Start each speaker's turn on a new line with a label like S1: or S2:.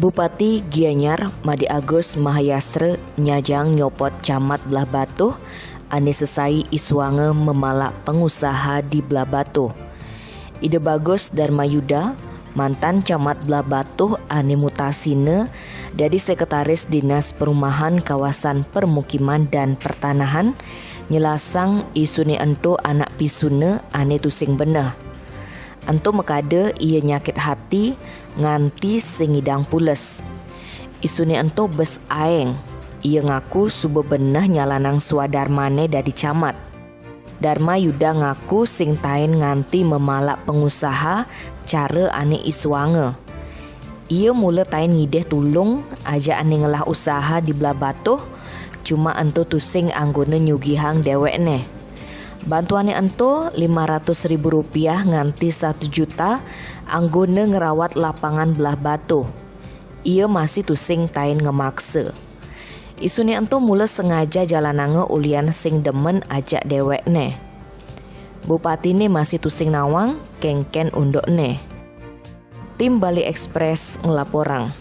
S1: Bupati Gianyar Madi Agus Mahayastra nyajang nyopot camat Belah Batuh ane sesai iswange memalak pengusaha di Belah Batuh. Ide bagus Darmayuda mantan camat Belah Batuh ane mutasine dari Sekretaris Dinas Perumahan Kawasan Permukiman dan Pertanahan nyelasang isune ento anak pisune ane tusing benah. Ento mekade ia nyakit hati nganti singidang pules. Isune ento bes aeng. Ia ngaku subuh benah nyalanang swadarmane dari camat. Darmayuda ngaku sing tain nganti memalak pengusaha cara ane iswange. Ia mula tain ngideh tulung aja ane ngelah usaha di Belah Batuh, cuma ento tusing anggone nyugihang dewekne. Bantuannya ento Rp500.000 nganti 1 juta anggone ngerawat lapangan Belah Batuh. Ia masih tusing tain ngemaksa. Isune ento mula sengaja jalanange ulian sing demen ajak dewekne. Bupatine masih tusing nawang kengken undokne. Tim Bali Express ngelaporang.